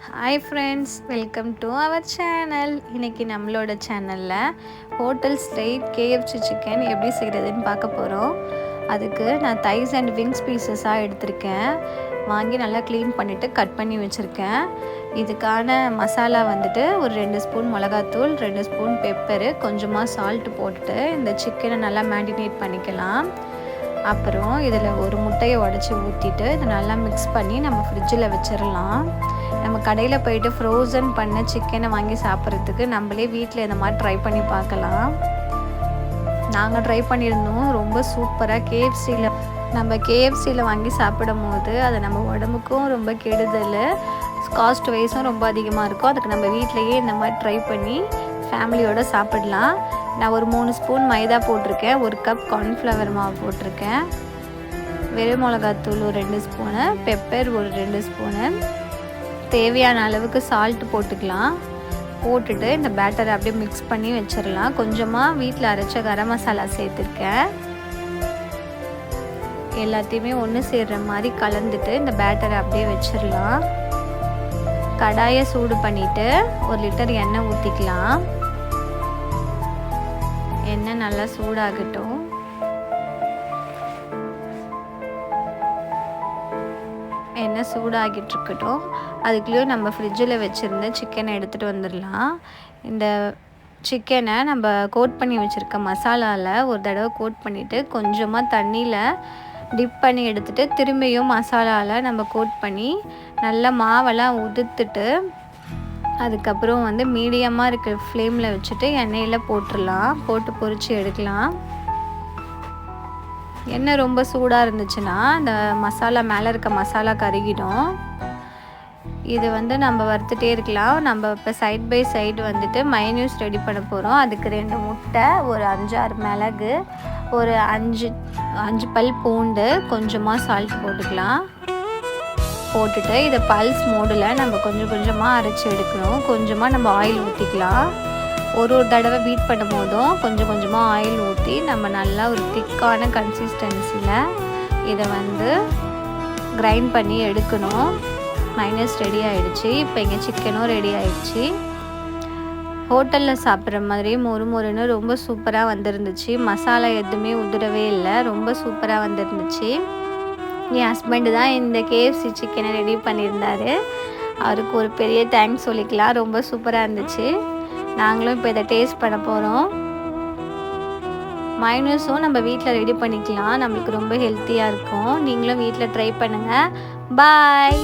Hi friends, welcome to our channel. இன்றைக்கி நம்மளோட சேனலில் ஹோட்டல் ஸ்டைல் கேஎஃப்சி சிக்கன் எப்படி செய்கிறதுன்னு பார்க்க போகிறோம். அதுக்கு நான் தைஸ் அண்ட் விங்ஸ் பீசஸாக எடுத்திருக்கேன். வாங்கி நல்லா க்ளீன் பண்ணிவிட்டு கட் பண்ணி வச்சுருக்கேன். இதுக்கான மசாலா வந்துட்டு ஒரு 2 ஸ்பூன் மிளகாத்தூள், 2 ஸ்பூன் பெப்பரு, கொஞ்சமாக சால்ட்டு போட்டுட்டு இந்த சிக்கனை நல்லா மேரினேட் பண்ணிக்கலாம். அப்புறம் இதில் ஒரு முட்டையை உடச்சி ஊற்றிட்டு இதை நல்லா மிக்ஸ் பண்ணி நம்ம ஃப்ரிட்ஜில் வச்சிடலாம். நம்ம கடையில் போயிட்டு ஃப்ரோசன் பண்ண சிக்கனை வாங்கி சாப்பிட்றதுக்கு நம்மளே வீட்டில் இந்த மாதிரி ட்ரை பண்ணி பார்க்கலாம். நாங்கள் ட்ரை பண்ணியிருந்தோம், ரொம்ப சூப்பராக. நம்ம கேஎஃப்சியில் வாங்கி சாப்பிடும் போது அது நம்ம உடம்புக்கும் ரொம்ப கெடுதல், காஸ்ட் வைஸும் ரொம்ப அதிகமாக இருக்கும். அதுக்கு நம்ம வீட்டிலையே இந்த மாதிரி ட்ரை பண்ணி ஃபேமிலியோடு சாப்பிடலாம். நான் ஒரு 3 ஸ்பூன் மைதா போட்டிருக்கேன், 1 கப் கார்ன்ஃப்ளவர் மாவு போட்டிருக்கேன், வெறும் மிளகாத்தூள் ஒரு 2 ஸ்பூனு, பெப்பர் ஒரு 2 ஸ்பூனு, தேவையான அளவுக்கு சால்ட்டு போட்டுக்கலாம். போட்டுட்டு இந்த பேட்டரை அப்படியே மிக்ஸ் பண்ணி வச்சிடலாம். கொஞ்சமாக வீட்டில் அரைச்ச கரம் மசாலா சேர்த்துருக்கேன். எல்லாத்தையுமே ஒன்று சேர்கிற மாதிரி கலந்துட்டு இந்த பேட்டரை அப்படியே வச்சிடலாம். கடாயை சூடு பண்ணிவிட்டு 1 லிட்டர் எண்ணெய் ஊற்றிக்கலாம். எண்ணெய் நல்லா சூடாகட்டும். எண்ணெய் சூடாகிட்டு இருக்கட்டும். அதுக்குள்ளேயும் நம்ம ஃப்ரிட்ஜில் வச்சுருந்த சிக்கனை எடுத்துகிட்டு வந்துடலாம். இந்த சிக்கனை நம்ம கோட் பண்ணி வச்சுருக்க மசாலாவில் ஒரு தடவை கோட் பண்ணிவிட்டு கொஞ்சமாக தண்ணியில் டிப் பண்ணி எடுத்துகிட்டு திரும்பியும் மசாலாவில் நம்ம கோட் பண்ணி நல்லா மாவெல்லாம் உதுத்துட்டு அதுக்கப்புறம் மீடியமாக இருக்கிற ஃப்ளேமில் வச்சுட்டு எண்ணெயில் போட்டுடலாம். போட்டு பொரித்து எடுக்கலாம். எண்ணெய் ரொம்ப சூடாக இருந்துச்சுன்னா அந்த மசாலா மேலே இருக்க மசாலா கருகிடும். இது நம்ம வறுத்துட்டே இருக்கலாம். நம்ம இப்போ சைட் பை சைடு மைனூஸ் ரெடி பண்ண போகிறோம். அதுக்கு 2 முட்டை, ஒரு 5-6 மிளகு, ஒரு 5 பல் பூண்டு, கொஞ்சமாக சால்ட் போட்டுக்கலாம். போட்டுட்டு இதை பல்ஸ் மோடில் நம்ம கொஞ்சம் கொஞ்சமாக அரைச்சி எடுக்கணும். கொஞ்சமாக நம்ம ஆயில் ஊற்றிக்கலாம். ஒரு தடவை பீட் பண்ணும் போதும் கொஞ்சம் கொஞ்சமாக ஆயில் ஊற்றி நம்ம நல்லா ஒரு திக்கான கன்சிஸ்டன்சியில் இதை கிரைண்ட் பண்ணி எடுக்கணும். மைனஸ் ரெடி ஆகிடுச்சு. இப்போ இங்கே சிக்கனும் ரெடி ஆகிடுச்சு. ஹோட்டலில் சாப்பிட்ற மாதிரி மொறு மொறுன்னு ரொம்ப சூப்பராக வந்துருந்துச்சு. மசாலா எதுவுமே உதிரவே இல்லை, ரொம்ப சூப்பராக வந்துருந்துச்சு. என் ஹஸ்பண்டு தான் இந்த கேஎஃப்சி சிக்கனை ரெடி பண்ணியிருந்தார். அவருக்கு ஒரு பெரிய தேங்க்ஸ் சொல்லிக்கலாம். ரொம்ப சூப்பராக இருந்துச்சு. நாங்களும் இப்போ இதை டேஸ்ட் பண்ண போகிறோம். மைனஸும் நம்ம வீட்டில் ரெடி பண்ணிக்கலாம். நம்மளுக்கு ரொம்ப ஹெல்த்தியாக இருக்கும். நீங்களும் வீட்டில் ட்ரை பண்ணுங்கள். பாய்.